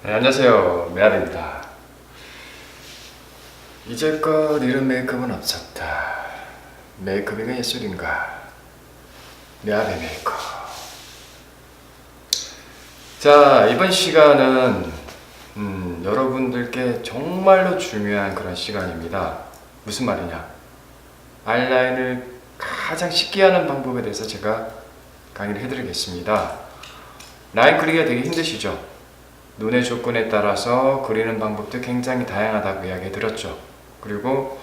네, 안녕하세요. 메아리입니다. 이제껏 이런 메이크업은 없었다. 메이크업이 예술인가? 메아리 메이크업. 자, 이번 시간은 여러분들께 정말로 중요한 그런 시간입니다. 무슨 말이냐? 아이라인을 가장 쉽게 하는 방법에 대해서 제가 강의를 해드리겠습니다. 라인 그리기가 되게 힘드시죠? 눈의 조건에 따라서 그리는 방법도 굉장히 다양하다고 이야기 드렸죠. 그리고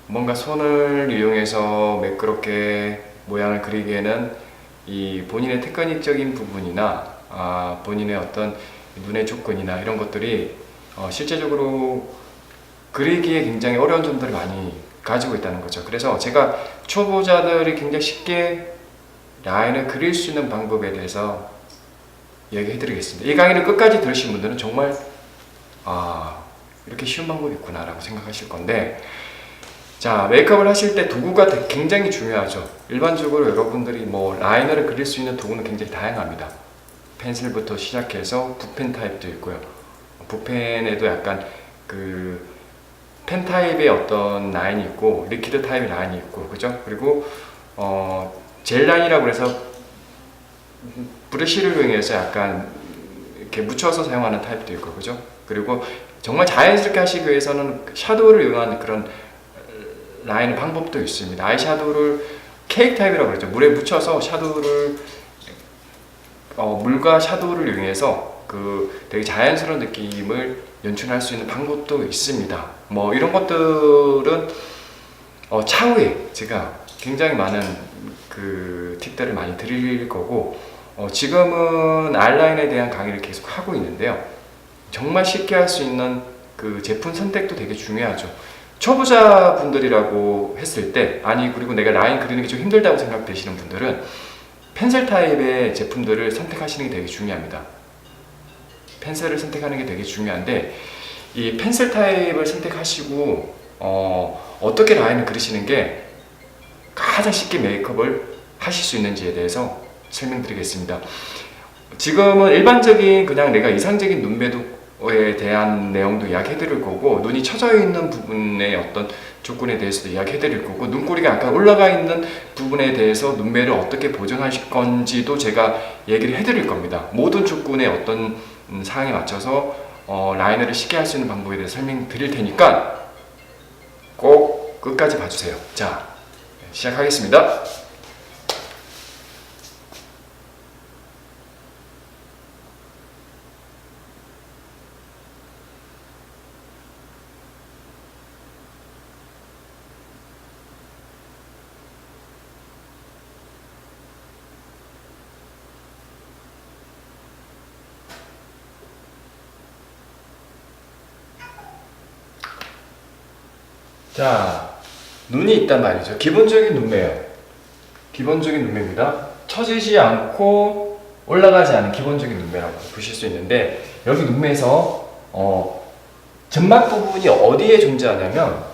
뭔가 손을 이용해서 매끄럽게 모양을 그리기에는 이 본인의 테크닉적인 부분이나 본인의 어떤 눈의 조건이나 이런 것들이 실제적으로 그리기에 굉장히 어려운 점들을 많이 가지고 있다는 거죠. 그래서 제가 초보자들이 굉장히 쉽게 라인을 그릴 수 있는 방법에 대해서 얘기해 드리겠습니다. 이 강의를 끝까지 들으신 분들은 정말 이렇게 쉬운 방법이 있구나 라고 생각하실 건데, 자, 메이크업을 하실 때 도구가 굉장히 중요하죠. 일반적으로 여러분들이 라이너를 그릴 수 있는 도구는 굉장히 다양합니다. 펜슬부터 시작해서 붓펜 타입도 있고요. 붓펜에도 약간 그 펜 타입의 어떤 라인이 있고 리퀴드 타입의 라인이 있고, 그죠? 그리고 젤 라인이라고 해서 브러쉬를 이용해서 약간 이렇게 묻혀서 사용하는 타입도 있고, 그죠? 그리고 정말 자연스럽게 하시기 위해서는 샤도우를 이용하는 그런 라인 방법도 있습니다. 아이샤도우를 케이크 타입이라고 그러죠. 물에 묻혀서 샤도우를 물과 샤도우를 이용해서 그 되게 자연스러운 느낌을 연출할 수 있는 방법도 있습니다. 이런 것들은 차후에 제가 굉장히 많은 그 팁들을 많이 드릴 거고, 지금은 아이라인에 대한 강의를 계속 하고 있는데요. 정말 쉽게 할 수 있는 그 제품 선택도 되게 중요하죠. 초보자분들이라고 했을 때, 그리고 내가 라인 그리는 게 좀 힘들다고 생각되시는 분들은 펜슬 타입의 제품들을 선택하시는 게 되게 중요합니다. 펜슬을 선택하는 게 되게 중요한데, 이 펜슬 타입을 선택하시고 어떻게 라인을 그리시는 게 가장 쉽게 메이크업을 하실 수 있는지에 대해서 설명드리겠습니다. 지금은 일반적인 그냥 내가 이상적인 눈매도에 대한 내용도 이야기해 드릴 거고, 눈이 처져 있는 부분의 어떤 조건에 대해서도 이야기해 드릴 거고, 눈꼬리가 약간 올라가 있는 부분에 대해서 눈매를 어떻게 보정하실 건지도 제가 얘기를 해 드릴 겁니다. 모든 조건의 어떤 사항에 맞춰서 라이너를 쉽게 할 수 있는 방법에 대해서 설명드릴 테니까 꼭 끝까지 봐주세요. 자, 시작하겠습니다. 자, 눈이 있단 말이죠. 기본적인 눈매예요. 기본적인 눈매입니다. 처지지 않고 올라가지 않은 기본적인 눈매라고 보실 수 있는데, 여기 눈매에서 점막 부분이 어디에 존재하냐면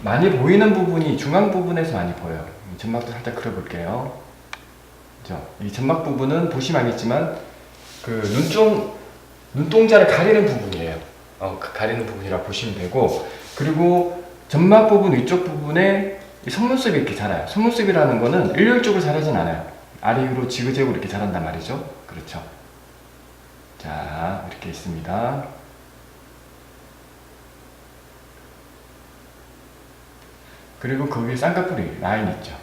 많이 보이는 부분이 중앙 부분에서 많이 보여요. 점막도 살짝 그려볼게요. 그죠? 이 점막 부분은 보시면 알겠지만 그 눈동자를 가리는 부분이에요. 가리는 부분이라 보시면 되고, 그리고 점막 부분 위쪽 부분에 속눈썹이 이렇게 자라요. 속눈썹이라는 거는 일률적으로 자라진 않아요. 아래 위로 지그재그로 이렇게 자란단 말이죠. 그렇죠. 자, 이렇게 있습니다. 그리고 거기에 쌍꺼풀이 라인 있죠.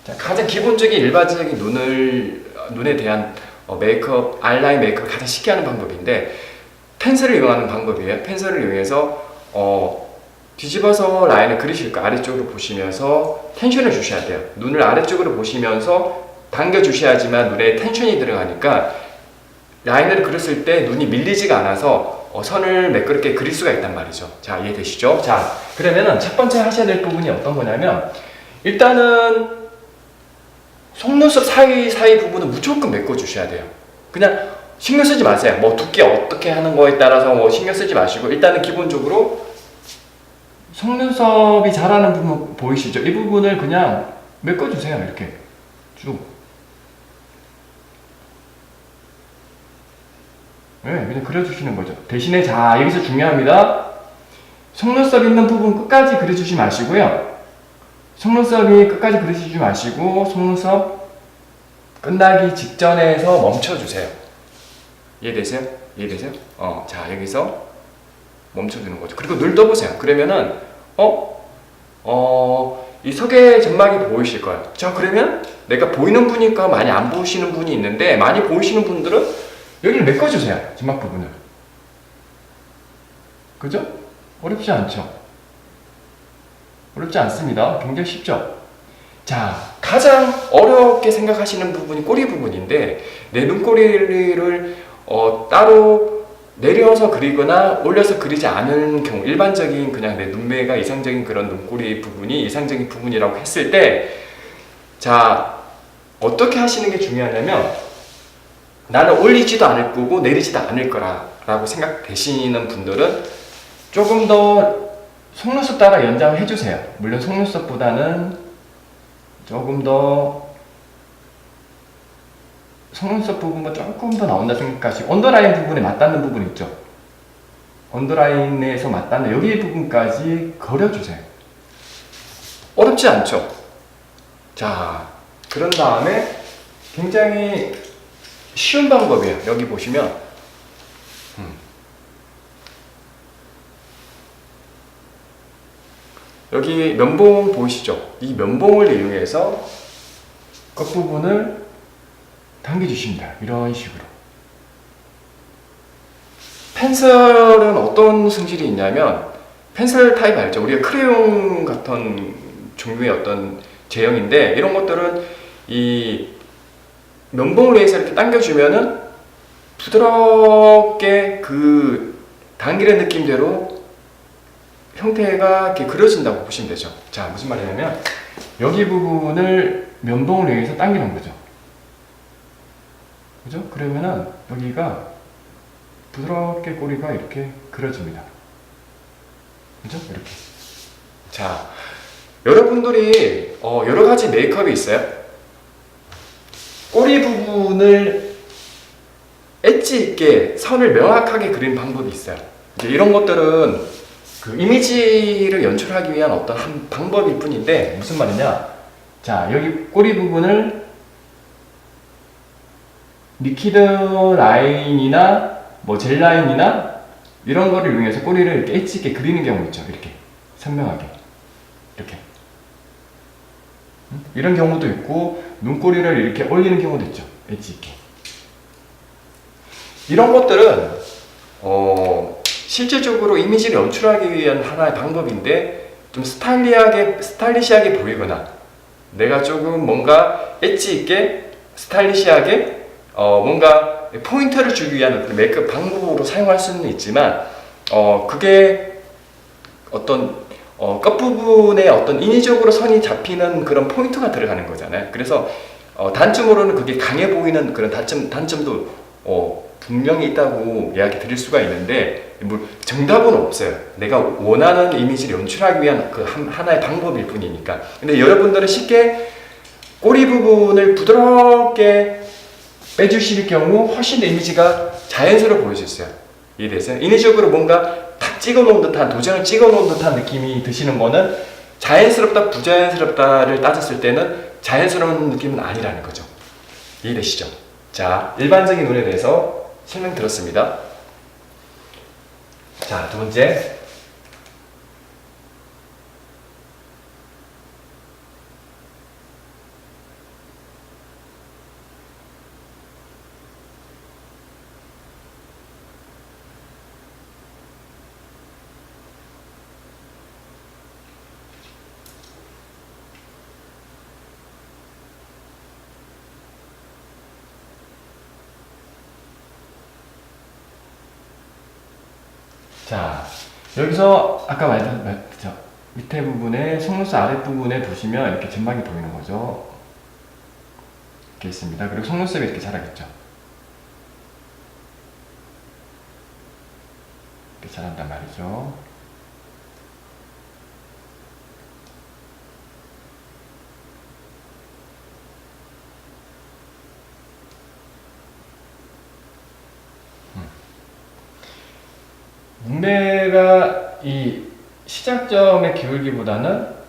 자, 가장 기본적인 일반적인 눈에 대한 메이크업, 아이라인 메이크업을 가장 쉽게 하는 방법인데, 펜슬을 이용하는 방법이에요. 펜슬을 이용해서 뒤집어서 라인을 그리실 거 아래쪽으로 보시면서 텐션을 주셔야 돼요. 눈을 아래쪽으로 보시면서 당겨 주셔야지만 눈에 텐션이 들어가니까 라인을 그렸을 때 눈이 밀리지가 않아서 선을 매끄럽게 그릴 수가 있단 말이죠. 자, 이해되시죠? 자, 그러면은 첫 번째 하셔야 될 부분이 어떤 거냐면, 일단은 속눈썹 사이 부분은 무조건 메꿔 주셔야 돼요. 그냥 신경 쓰지 마세요. 두께 어떻게 하는 거에 따라서 신경 쓰지 마시고, 일단은 기본적으로 속눈썹이 자라는 부분 보이시죠? 이 부분을 그냥 메꿔주세요. 이렇게 쭉 네, 그냥 그려주시는 거죠. 대신에 자 여기서 중요합니다. 속눈썹 있는 부분 끝까지 그려주지 마시고요. 속눈썹이 끝까지 그려주지 마시고 속눈썹 끝나기 직전에서 멈춰주세요. 이해되세요? 이해되세요? 자 여기서 멈춰주는 거죠. 그리고 눈을 떠보세요. 그러면은 이 석의 점막이 보이실 거예요. 자 그러면 내가 보이는 분이니까 많이 안 보이시는 분이 있는데 많이 보이시는 분들은 여기를 메꿔주세요. 점막 부분을. 그죠? 어렵지 않죠? 어렵지 않습니다. 굉장히 쉽죠? 자, 가장 어렵게 생각하시는 부분이 꼬리 부분인데 내 눈꼬리를 따로 내려서 그리거나 올려서 그리지 않은 경우 일반적인 그냥 내 눈매가 이상적인 그런 눈꼬리 부분이 이상적인 부분이라고 했을 때 자, 어떻게 하시는 게 중요하냐면 나는 올리지도 않을 거고 내리지도 않을 거라고 생각되시는 분들은 조금 더 속눈썹 따라 연장을 해주세요. 물론 속눈썹보다는 조금 더 속눈썹 부분과 조금 더 나온다 생각하시고 언더라인 부분에 맞닿는 부분 있죠. 언더라인에서 맞닿는 여기 부분까지 그려주세요. 어렵지 않죠? 자, 그런 다음에 굉장히 쉬운 방법이에요. 여기 보시면 여기 면봉 보이시죠? 이 면봉을 이용해서 끝부분을 당겨주십니다. 이런 식으로. 펜슬은 어떤 성질이 있냐면 펜슬 타입 알죠? 우리가 크레용 같은 종류의 어떤 제형인데 이런 것들은 이 면봉을 위해서 이렇게 당겨주면은 부드럽게 그 당기는 느낌대로 형태가 이렇게 그려진다고 보시면 되죠. 자, 무슨 말이냐면 여기 부분을 면봉을 이용해서 당기는 거죠. 그죠? 그러면은 여기가 부드럽게 꼬리가 이렇게 그려집니다. 그죠? 이렇게. 자, 여러분들이 여러 가지 메이크업이 있어요. 꼬리 부분을 엣지 있게 선을 명확하게 그리는 방법이 있어요. 이제 이런 것들은 그 이미지를 연출하기 위한 어떤 한 방법일 뿐인데 무슨 말이냐? 자, 여기 꼬리 부분을 리퀴드 라인이나 뭐 젤 라인이나 이런 거를 이용해서 꼬리를 이렇게 엣지 있게 그리는 경우 있죠. 이렇게 선명하게 이렇게 이런 경우도 있고 눈꼬리를 이렇게 올리는 경우도 있죠. 엣지 있게. 이런 것들은 실질적으로 이미지를 연출하기 위한 하나의 방법인데 좀 스타일리시하게 보이거나 내가 조금 뭔가 엣지 있게 스타일리시하게 뭔가 포인트를 주기 위한 메이크업 방법으로 사용할 수는 있지만 그게 어떤 끝부분에 어떤 인위적으로 선이 잡히는 그런 포인트가 들어가는 거잖아요. 그래서 단점으로는 그게 강해 보이는 그런 단점도 분명히 있다고 이야기 드릴 수가 있는데 정답은 없어요. 내가 원하는 이미지를 연출하기 위한 그 하나의 방법일 뿐이니까. 근데 여러분들은 쉽게 꼬리 부분을 부드럽게 빼주실 경우 훨씬 더 이미지가 자연스러워 보일 수 있어요. 이해되세요? 인위적으로 뭔가 탁 찍어놓은 듯한 도장을 찍어놓은 듯한 느낌이 드시는 거는 자연스럽다 부자연스럽다를 따졌을 때는 자연스러운 느낌은 아니라는 거죠. 이해되시죠? 자, 일반적인 눈에 대해서 설명 들었습니다. 자, 두 번째. 자, 여기서 아까 말했죠. 밑에 부분에 속눈썹 아랫부분에 보시면 이렇게 점막이 보이는 거죠. 이렇게 있습니다. 그리고 속눈썹이 이렇게 자라겠죠. 이렇게 자란단 말이죠. 눈매가 이 시작점의 기울기보다는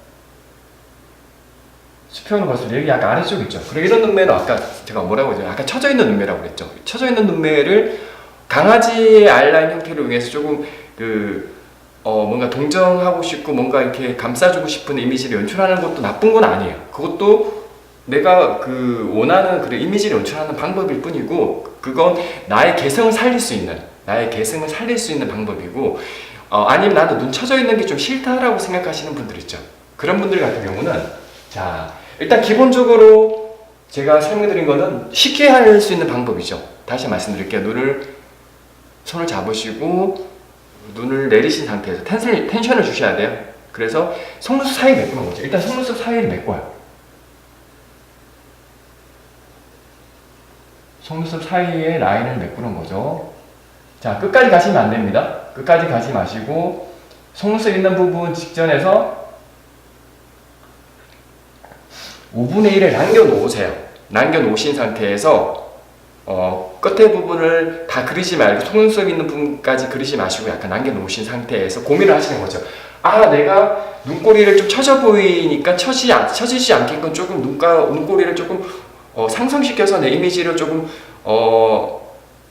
수평으로 봤을 때 여기 약간 아래쪽 있죠. 그리고 이런 눈매는 아까 제가 뭐라고 했죠? 아까 처져 있는 눈매라고 그랬죠. 처져 있는 눈매를 강아지의 아이라인 형태로 이용해서 조금 뭔가 동정하고 싶고 뭔가 이렇게 감싸주고 싶은 이미지를 연출하는 것도 나쁜 건 아니에요. 그것도 내가 원하는 그런 이미지를 연출하는 방법일 뿐이고, 그건 나의 개성을 살릴 수 있는 방법이고, 아니면 나는 눈 처져 있는 게 좀 싫다라고 생각하시는 분들 있죠. 그런 분들 같은 경우는, 자, 일단 기본적으로 제가 설명드린 거는 쉽게 할 수 있는 방법이죠. 다시 말씀드릴게요. 손을 잡으시고 눈을 내리신 상태에서 텐션을 주셔야 돼요. 그래서 속눈썹 사이 메꾸는 거죠. 일단 속눈썹 사이를 메꿔요. 속눈썹 사이에 라인을 메꾸는 거죠. 자, 끝까지 가시면 안 됩니다. 끝까지 가지 마시고 속눈썹 있는 부분 직전에서 5분의 1을 남겨놓으세요. 남겨놓으신 상태에서 끝에 부분을 다 그리지 말고 속눈썹 있는 부분까지 그리지 마시고 약간 남겨놓으신 상태에서 고민을 하시는 거죠. 아, 내가 눈꼬리를 좀 처져 보이니까 처지지 않게끔 조금 눈꼬리를 조금 상승시켜서 내 이미지를 조금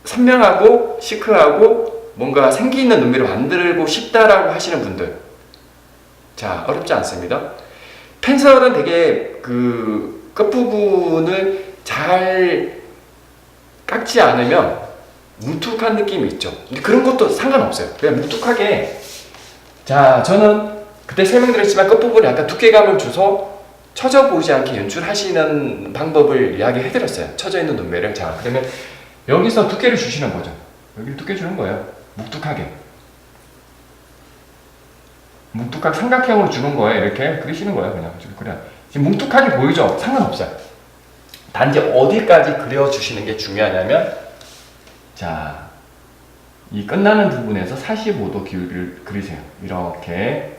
선명하고 시크하고 뭔가 생기 있는 눈매를 만들고 싶다라고 하시는 분들, 자, 어렵지 않습니다. 펜슬은 되게 끝부분을 잘 깎지 않으면 뭉툭한 느낌이 있죠. 근데 그런 것도 상관없어요. 그냥 뭉툭하게, 자, 저는 그때 설명드렸지만 끝부분에 약간 두께감을 줘서 처져 보이지 않게 연출하시는 방법을 이야기해드렸어요. 처져 있는 눈매를. 자, 그러면 여기서 두께를 주시는 거죠. 여기 두께 주는 거예요. 뭉툭하게. 뭉툭하게 삼각형으로 주는 거예요. 이렇게 그리시는 거예요. 그냥. 지금 뭉툭하게 보이죠? 상관없어요. 단지 어디까지 그려주시는 게 중요하냐면, 자, 이 끝나는 부분에서 45도 기울기를 그리세요. 이렇게.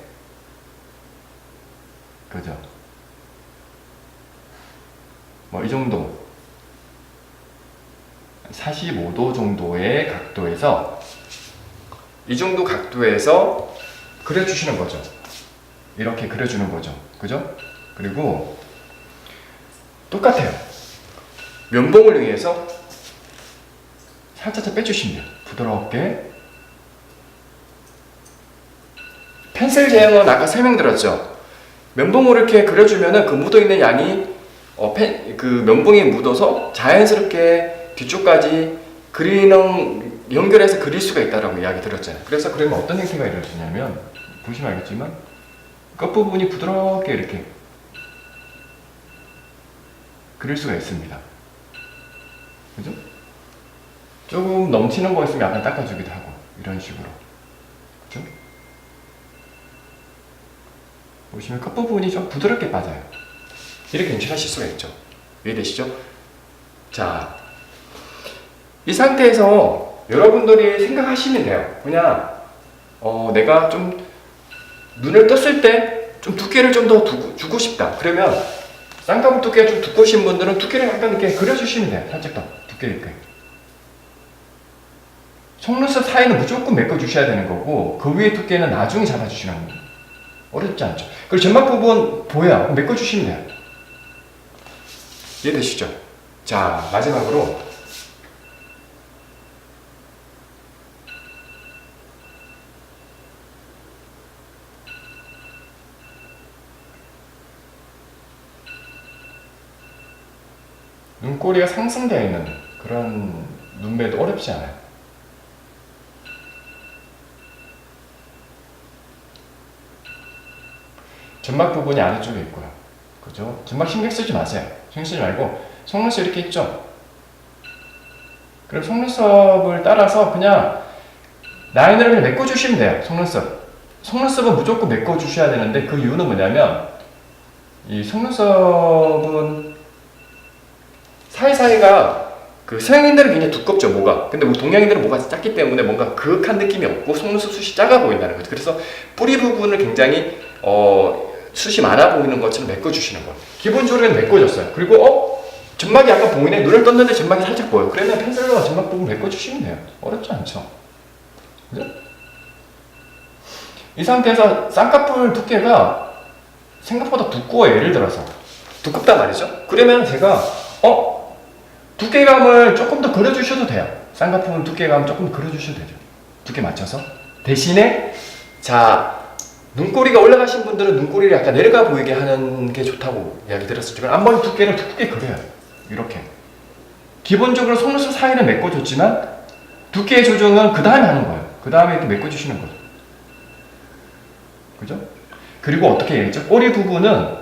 그죠? 이 정도. 45도 정도의 각도에서, 이 정도 각도에서 그려주시는 거죠. 이렇게 그려주는 거죠. 그죠? 그리고 똑같아요. 면봉을 이용해서 살짝 빼주시면 돼요. 부드럽게. 펜슬 제형은 아까 설명드렸죠. 면봉으로 이렇게 그려주면은 그 묻어있는 양이 면봉에 묻어서 자연스럽게 뒤쪽까지 연결해서 그릴 수가 있다라고 이야기 드렸잖아요. 그래서 그러면 어떤 형태가 이루어지냐면, 보시면 알겠지만 끝부분이 부드럽게 이렇게 그릴 수가 있습니다. 그죠? 조금 넘치는 거 있으면 약간 닦아주기도 하고, 이런 식으로. 그죠? 보시면 끝부분이 좀 부드럽게 빠져요. 이렇게 연출하실 수가 있죠. 이해되시죠? 자, 이 상태에서 여러분들이 생각하시면 돼요. 그냥 내가 좀 눈을 떴을 때 좀 두께를 좀 더 주고 싶다. 그러면 쌍꺼풀 두께가 좀 두꺼우신 분들은 두께를 약간 이렇게 그려주시면 돼요. 살짝 더 두께 있게. 속눈썹 사이는 무조건 메꿔주셔야 되는 거고, 그 위에 두께는 나중에 잡아주시는 거예요. 어렵지 않죠? 그리고 점막 부분 보여요. 메꿔주시면 돼요. 이해되시죠? 자, 마지막으로 눈꼬리가 상승되어 있는 그런 눈매도 어렵지 않아요. 점막 부분이 아래쪽에 있고요. 그죠? 점막 신경 쓰지 마세요. 신경 쓰지 말고 속눈썹 이렇게 있죠? 그럼 속눈썹을 따라서 그냥 라인을 그냥 메꿔주시면 돼요. 속눈썹은 무조건 메꿔주셔야 되는데, 그 이유는 뭐냐면, 이 속눈썹은 사이사이가 서양인들은 굉장히 두껍죠, 모가. 근데 동양인들은 모가 작기 때문에 뭔가 그윽한 느낌이 없고 속눈썹 숱이 작아 보인다는 거죠. 그래서 뿌리 부분을 굉장히 숱이 많아 보이는 것처럼 메꿔주시는 거예요. 기본적으로 메꿔줬어요. 그리고 점막이 약간 보이네. 눈을 떴는데 점막이 살짝 보여요. 그러면 펜슬로 점막 부분 메꿔주시면 돼요. 어렵지 않죠. 그죠? 이 상태에서 쌍꺼풀 두께가 생각보다 두꺼워요. 예를 들어서 두껍단 말이죠. 그러면 제가 두께감을 조금 더 그려주셔도 돼요. 쌍꺼풀 두께감 조금 더 그려주셔도 되죠. 두께 맞춰서. 대신에 자, 눈꼬리가 올라가신 분들은 눈꼬리를 약간 내려가 보이게 하는 게 좋다고 이야기 들었었지만 앞머리 두께를 두껍게 그려요. 이렇게 기본적으로 속눈썹 사이는 메꿔줬지만 두께의 조정은 그 다음에 하는 거예요. 그 다음에 이렇게 메꿔주시는 거죠. 그죠? 그리고 어떻게 얘기했죠? 꼬리 부분은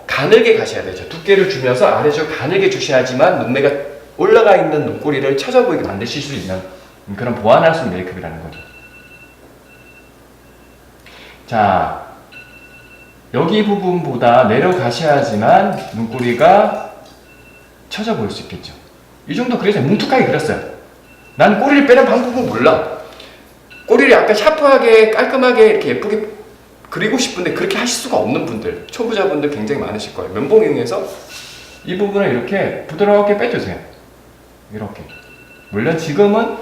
가늘게 가셔야 되죠. 두께를 주면서 아래쪽 가늘게 주셔야지만 눈매가 올라가 있는 눈꼬리를 처져 보이게 만드실 수 있는 그런 보완할 수 있는 메이크업이라는 거죠. 자, 여기 부분보다 내려가셔야지만 눈꼬리가 처져 보일 수 있겠죠. 이 정도 그려서 뭉툭하게 그렸어요. 난 꼬리를 빼는 방법은 몰라. 꼬리를 약간 샤프하게 깔끔하게 이렇게 예쁘게 그리고 싶은데 그렇게 하실 수가 없는 분들, 초보자분들 굉장히 많으실 거예요. 면봉 이용해서 이 부분을 이렇게 부드럽게 빼주세요. 이렇게. 물론 지금은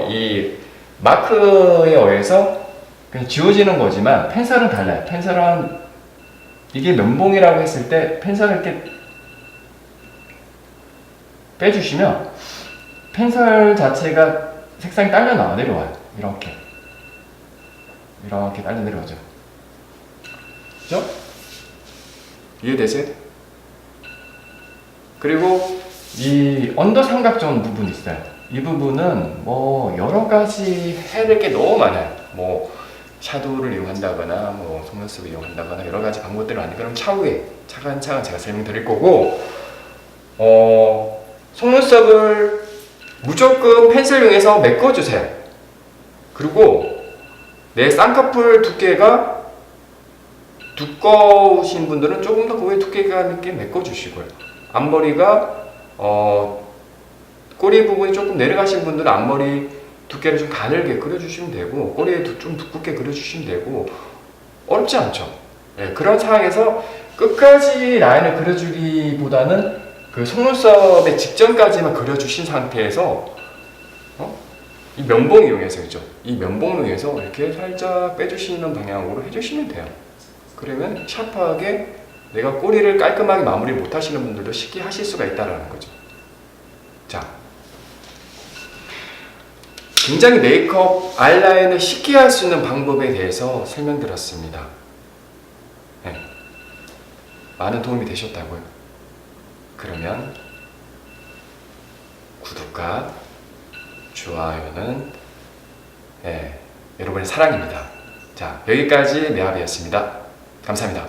이 마크에 의해서 그냥 지워지는 거지만 펜슬은 달라요. 펜슬은 이게 면봉이라고 했을 때 펜슬을 이렇게 빼주시면 펜슬 자체가 색상이 딸려 나와 내려와요. 이렇게 딸려 내려오죠. 그죠? 이해되세요? 그리고 이 언더 삼각존 부분이 있어요. 이 부분은 뭐 여러 가지 해야 될 게 너무 많아요. 뭐 샤도우를 이용한다거나 뭐 속눈썹을 이용한다거나 여러 가지 방법들을 하는데 그럼 차후에 차근차근 제가 설명드릴 거고 속눈썹을 무조건 펜슬 이용해서 메꿔주세요. 그리고 내 쌍꺼풀 두께가 두꺼우신 분들은 조금 더 그 두께감 있게 메꿔주시고요. 앞머리가 꼬리 부분이 조금 내려가신 분들은 앞머리 두께를 좀 가늘게 그려주시면 되고 꼬리에 좀 두껍게 그려주시면 되고 어렵지 않죠. 네, 그런 상황에서 끝까지 라인을 그려주기보다는 그 속눈썹의 직전까지만 그려주신 상태에서 이 면봉 이용해서 그죠? 이 면봉 이용해서 이렇게 살짝 빼주시는 방향으로 해주시면 돼요. 그러면 샤프하게 내가 꼬리를 깔끔하게 마무리 못 하시는 분들도 쉽게 하실 수가 있다는 거죠. 자, 굉장히 메이크업 아이라인을 쉽게 할 수 있는 방법에 대해서 설명드렸습니다. 네. 많은 도움이 되셨다고요? 그러면 구독과 좋아요는 여러분의 사랑입니다. 자, 여기까지 매화비였습니다. 감사합니다.